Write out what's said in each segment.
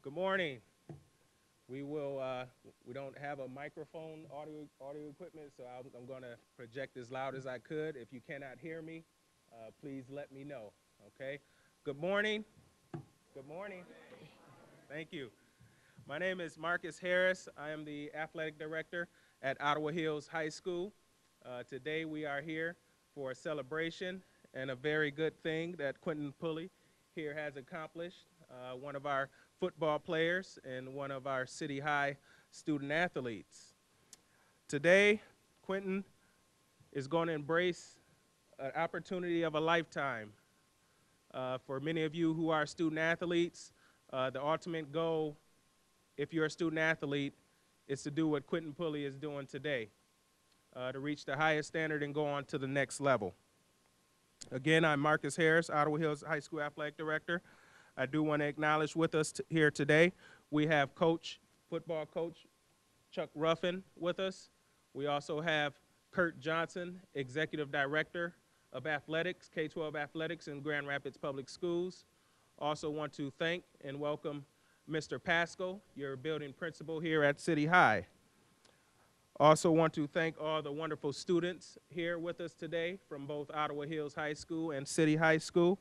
Good morning. We don't have a microphone audio equipment, so I'm going to project as loud as I could. If you cannot hear me, please let me know, okay? Good morning. Good morning. Thank you. My name is Marcus Harris. I am the athletic director at Ottawa Hills High School. Today we are here for a celebration and a very good thing that Quinton Pulley here has accomplished. One of our football players and one of our City High student athletes. Today, Quinton is going to embrace an opportunity of a lifetime. For many of you who are student athletes, the ultimate goal, if you're a student athlete, is to do what Quinton Pulley is doing today, to reach the highest standard and go on to the next level. Again, I'm Marcus Harris, Ottawa Hills High School Athletic Director. I do want to acknowledge with us here today, we have football coach Chuck Ruffin with us. We also have Kurt Johnson, Executive Director of Athletics, K-12 Athletics in Grand Rapids Public Schools. Also want to thank and welcome Mr. Pascoe, your building principal here at City High. Also want to thank all the wonderful students here with us today from both Ottawa Hills High School and City High School.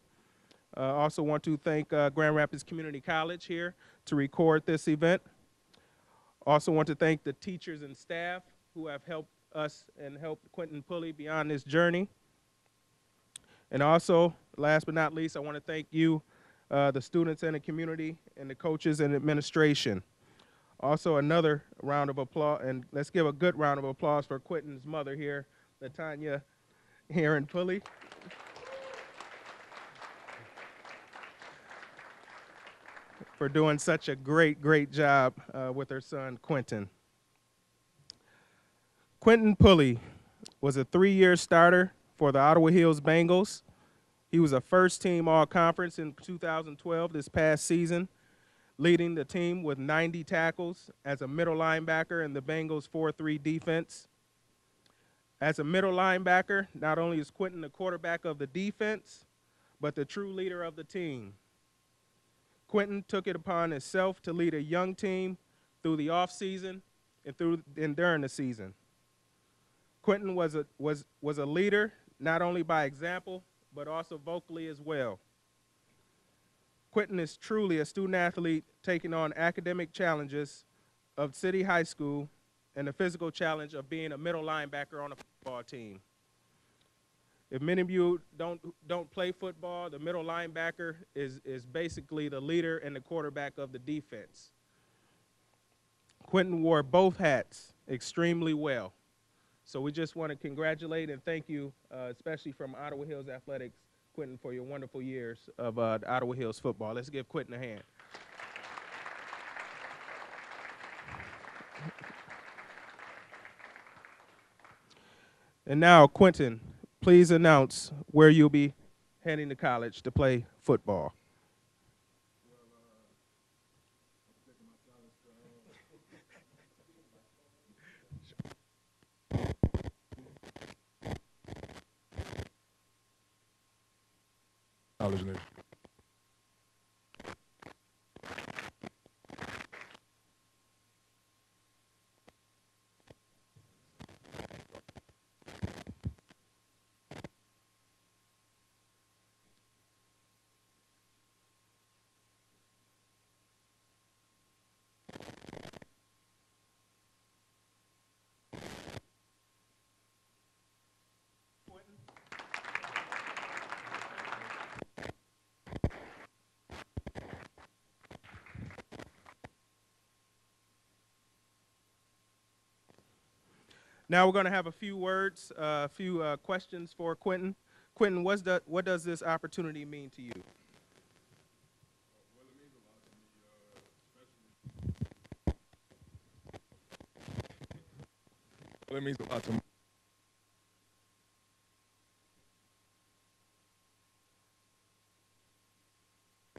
Also want to thank Grand Rapids Community College here to record this event. Also want to thank the teachers and staff who have helped us and helped Quinton Pulley be on this journey. And also, last but not least, I want to thank you, the students and the community and the coaches and administration. Also, another round of applause, and let's give a good round of applause for Quinton's mother here, Latanya Heron Pulley. For doing such a great job with her son, Quinton. Quinton Pulley was a 3-year starter for the Ottawa Hills Bengals. He was a first-team All-Conference in 2012 this past season, leading the team with 90 tackles as a middle linebacker in the Bengals 4-3 defense. As a middle linebacker, not only is Quinton the quarterback of the defense, but the true leader of the team. Quinton took it upon himself to lead a young team through the offseason and during the season. Quinton was a leader not only by example, but also vocally as well. Quinton is truly a student athlete taking on academic challenges of City High School and the physical challenge of being a middle linebacker on a football team. If many of you don't play football, the middle linebacker is basically the leader and the quarterback of the defense. Quinton wore both hats extremely well. So we just want to congratulate and thank you, especially from Ottawa Hills Athletics, Quinton, for your wonderful years of Ottawa Hills football. Let's give Quinton a hand. And now, Quinton, please announce where you'll be heading to college to play football. College next. Now we're going to have a few words, a few questions for Quinton. Quinton, what does this opportunity mean to you? Well, it means a lot to me, especially. Well, it means a lot to me.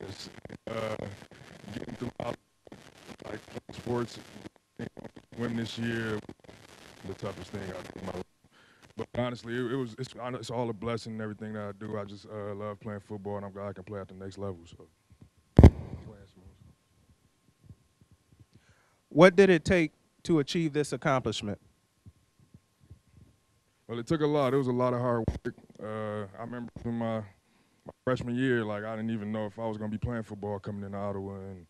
It's, getting through like sports, women this year, the toughest thing I do in my life. But honestly, it's all a blessing and everything that I do. I just love playing football, and I'm glad I can play at the next level. So, playing smooth. What did it take to achieve this accomplishment? Well, it took a lot. It was a lot of hard work. I remember in my freshman year, like I didn't even know if I was going to be playing football coming into Ottawa, and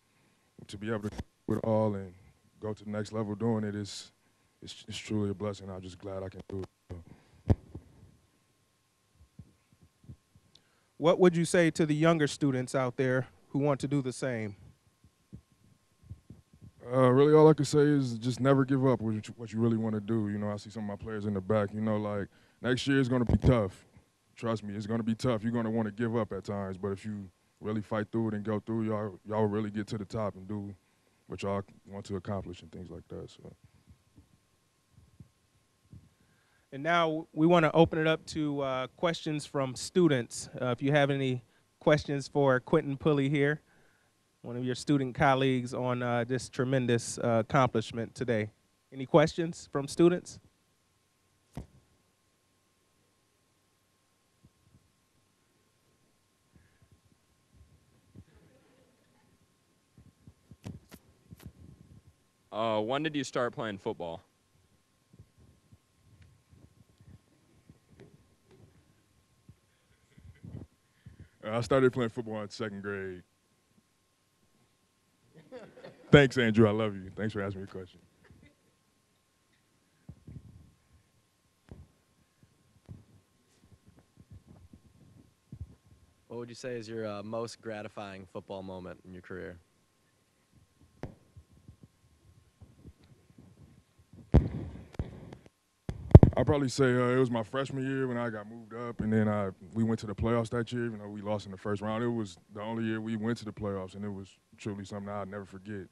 to be able to do it all and go to the next level doing it is it's truly a blessing. I'm just glad I can do it. What would you say to the younger students out there who want to do the same? Really, all I can say is just never give up with what you really want to do. You know, I see some of my players in the back. You know, like next year is going to be tough. Trust me, it's going to be tough. You're going to want to give up at times, but if you really fight through it and go through, y'all really get to the top and do what y'all want to accomplish and things like that. So. And now we want to open it up to questions from students. If you have any questions for Quinton Pulley here, one of your student colleagues on this tremendous accomplishment today. Any questions from students? When did you start playing football? I started playing football in second grade. Thanks, Andrew. I love you. Thanks for asking me a question. What would you say is your most gratifying football moment in your career? I'll probably say it was my freshman year when I got moved up, and then we went to the playoffs that year. Even though we lost in the first round, it was the only year we went to the playoffs, and it was truly something I'll never forget.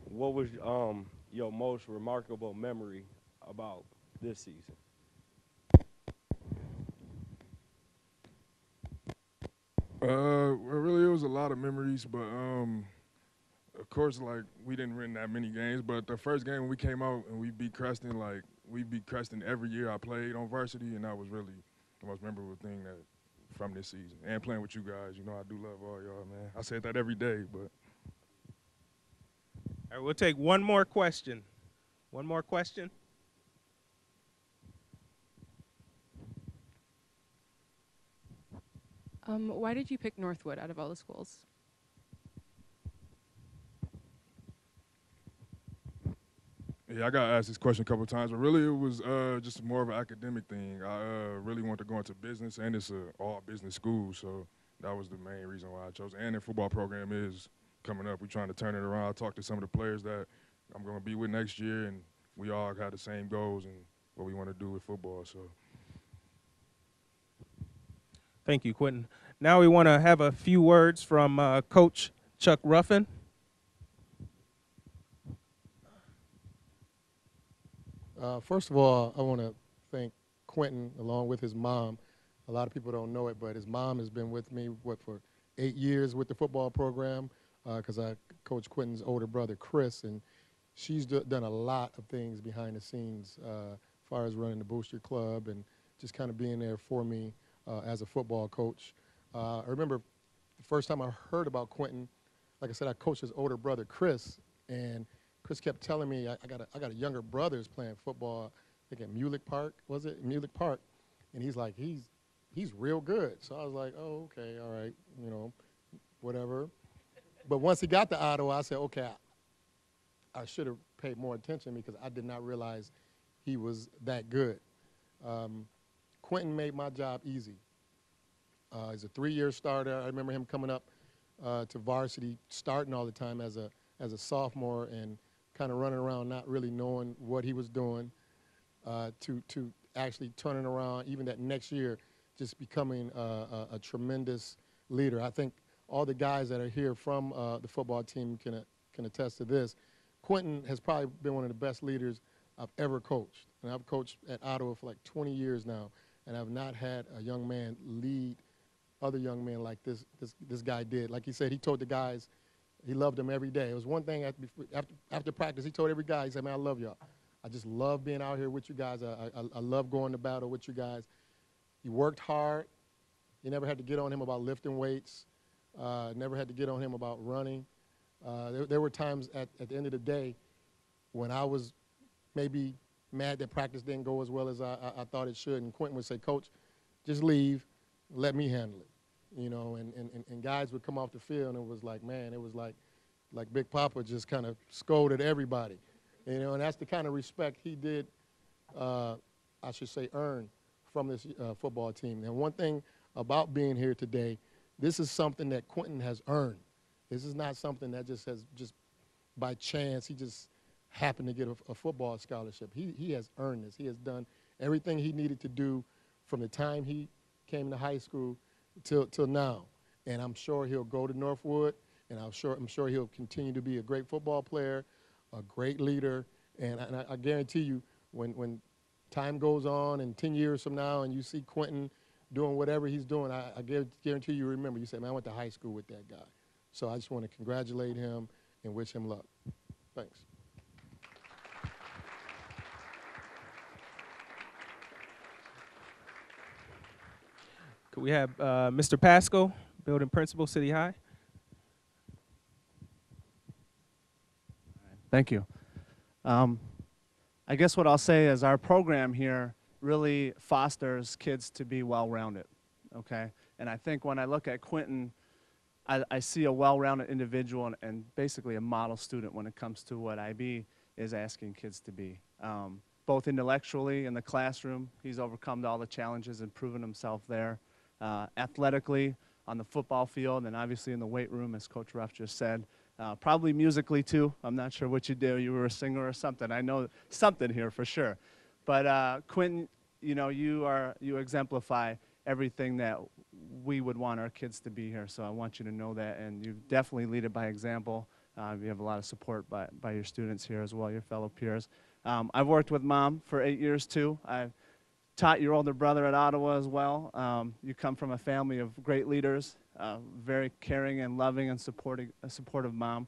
What was your most remarkable memory about this season? Well, really, it was a lot of memories, but of course, like we didn't win that many games. But the first game when we came out and we beat Creston, like we beat Creston every year I played on varsity, and that was really the most memorable thing that from this season. And playing with you guys, you know, I do love all y'all, man. I say that every day, but. All right, we'll take one more question. One more question. Why did you pick Northwood out of all the schools? Yeah, I got asked this question a couple of times, but really it was just more of an academic thing. I really wanted to go into business, and it's an all-business school, so that was the main reason why I chose it. And the football program is coming up. We're trying to turn it around. I talked to some of the players that I'm going to be with next year, and we all got the same goals and what we want to do with football. So. Thank you, Quinton. Now we want to have a few words from Coach Chuck Ruffin. First of all, I want to thank Quinton along with his mom. A lot of people don't know it, but his mom has been with me, for 8 years with the football program because I coach Quinton's older brother, Chris, and she's done a lot of things behind the scenes as far as running the Booster Club and just kind of being there for me as a football coach. I remember the first time I heard about Quinton, like I said, I coached his older brother, Chris, and Chris kept telling me I got a younger brother who's playing football, I think at Mulek Park, was it? Mulek Park. And he's like, he's real good. So I was like, oh, okay, all right, you know, whatever. But once he got to Ottawa, I said, okay, I should have paid more attention because I did not realize he was that good. Quinton made my job easy. He's a 3-year starter. I remember him coming up to varsity, starting all the time as a sophomore and kind of running around not really knowing what he was doing to actually turning around even that next year, just becoming a tremendous leader. I think all the guys that are here from the football team can attest to this. Quinton has probably been one of the best leaders I've ever coached. And I've coached at Ottawa for like 20 years now, and I've not had a young man lead other young men like this guy did. Like he said, he told the guys he loved them every day. It was one thing after practice, he told every guy, he said, man, I love y'all. I just love being out here with you guys. I love going to battle with you guys. He worked hard. You never had to get on him about lifting weights. Never had to get on him about running. There were times at the end of the day when I was maybe mad that practice didn't go as well as I thought it should, and Quinton would say, Coach, just leave, let me handle it. You know, and guys would come off the field, and it was like, man, it was like Big Papa just kind of scolded everybody. You know, and that's the kind of respect he did, I should say, earn from this football team. And one thing about being here today, this is something that Quinton has earned. This is not something that just by chance, he just happened to get a football scholarship. He has earned this. He has done everything he needed to do from the time he came to high school till now. And I'm sure he'll go to Northwood, and I'm sure he'll continue to be a great football player, a great leader. And I guarantee you, when time goes on and 10 years from now and you see Quinton doing whatever he's doing, I guarantee you remember, you say, man, I went to high school with that guy. So I just want to congratulate him and wish him luck. Thanks. Could we have Mr. Pascoe, building principal, City High? Thank you. I guess what I'll say is our program here really fosters kids to be well-rounded, okay? And I think when I look at Quinton, I see a well-rounded individual and basically a model student when it comes to what IB is asking kids to be. Both intellectually in the classroom, he's overcome all the challenges and proven himself there. Athletically, on the football field, and obviously in the weight room, as Coach Ruff just said. Probably musically too. I'm not sure what you do. You were a singer or something. I know something here for sure. But Quinton, you know, you exemplify everything that we would want our kids to be here. So I want you to know that, and you definitely lead it by example. You have a lot of support by your students here as well, your fellow peers. I've worked with Mom for 8 years too. I've taught your older brother at Ottawa as well. You come from a family of great leaders, very caring and loving and supportive mom.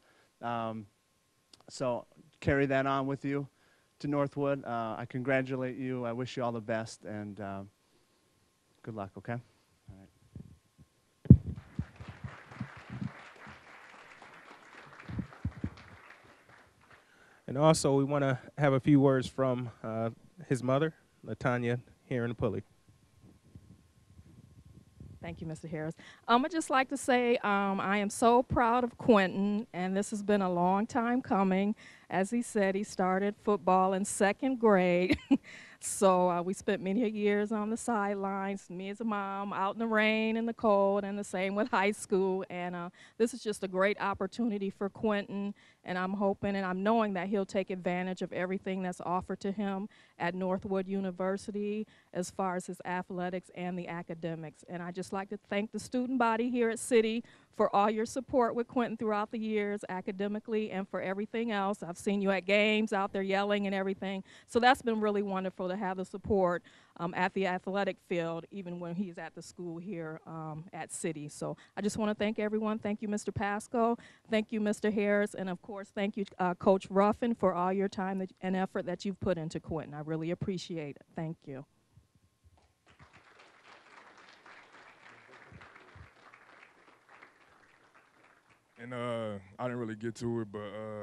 So carry that on with you to Northwood. I congratulate you. I wish you all the best, and good luck, okay? All right. And also, we want to have a few words from his mother, LaTanya Pulley. Thank you, Mr. Harris. I'd just like to say I am so proud of Quinton, and this has been a long time coming. As he said, he started football in 2nd grade. So we spent many years on the sidelines, me as a mom, out in the rain and the cold, and the same with high school. And this is just a great opportunity for Quinton, and I'm hoping and I'm knowing that he'll take advantage of everything that's offered to him at Northwood University as far as his athletics and the academics. And I'd just like to thank the student body here at City for all your support with Quinton throughout the years, academically and for everything else. I've seen you at games out there yelling and everything. So that's been really wonderful to have the support at the athletic field, even when he's at the school here at City. So I just want to thank everyone. Thank you, Mr. Pascoe. Thank you, Mr. Harris. And of course, thank you, Coach Ruffin, for all your time and effort that you've put into Quinton. I really appreciate it. Thank you. And I didn't really get to it, but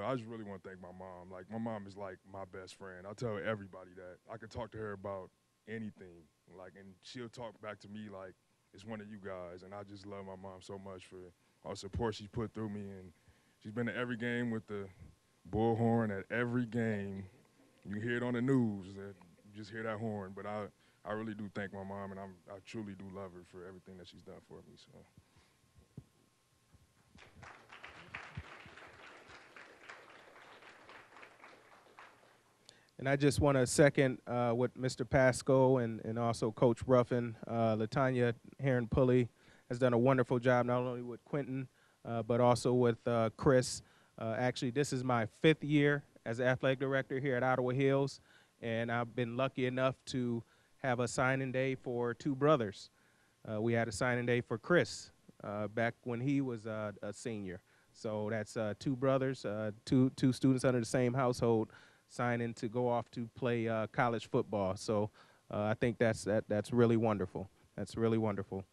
I just really want to thank my mom. Like, my mom is like my best friend. I tell everybody that. I can talk to her about anything, like, and she'll talk back to me like it's one of you guys. And I just love my mom so much for all the support she's put through me. And she's been to every game with the bullhorn at every game. You hear it on the news, that you just hear that horn. But I really do thank my mom, and I truly do love her for everything that she's done for me. So. And I just want to second what Mr. Pascoe and also Coach Ruffin. LaTanya Pulley has done a wonderful job, not only with Quinton, but also with Chris. Actually, this is my 5th year as athletic director here at Ottawa Hills, and I've been lucky enough to have a signing day for 2 brothers. We had a signing day for Chris back when he was a senior. So that's two brothers, two students under the same household signing to go off to play college football. So I think that's really wonderful. That's really wonderful.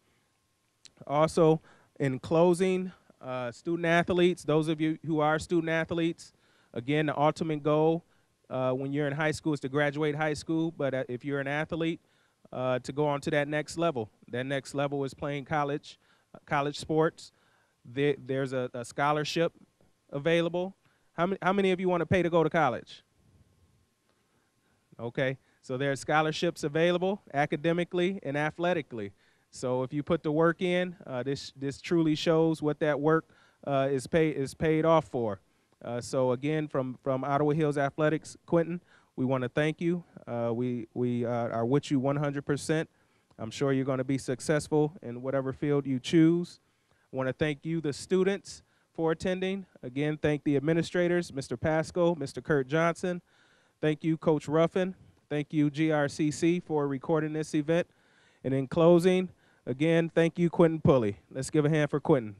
Also, in closing, student athletes, those of you who are student athletes, again, the ultimate goal when you're in high school is to graduate high school, but if you're an athlete, to go on to that next level. That next level is playing college sports. There's a scholarship available. How many of you want to pay to go to college? Okay, so there's scholarships available academically and athletically. So if you put the work in, this truly shows what that work is paid off for. So again, from Ottawa Hills Athletics, Quinton, we want to thank you. We are with you 100%. I'm sure you're going to be successful in whatever field you choose. I want to thank you, the students, for attending. Again, thank the administrators, Mr. Pascoe, Mr. Kurt Johnson. Thank you, Coach Ruffin. Thank you, GRCC, for recording this event. And in closing, again, thank you, Quinton Pulley. Let's give a hand for Quinton.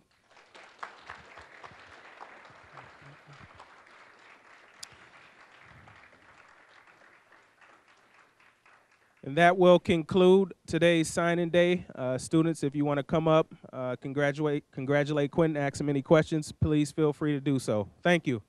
And that will conclude today's signing day. Students, if you want to come up, congratulate Quinton, ask him any questions, please feel free to do so. Thank you.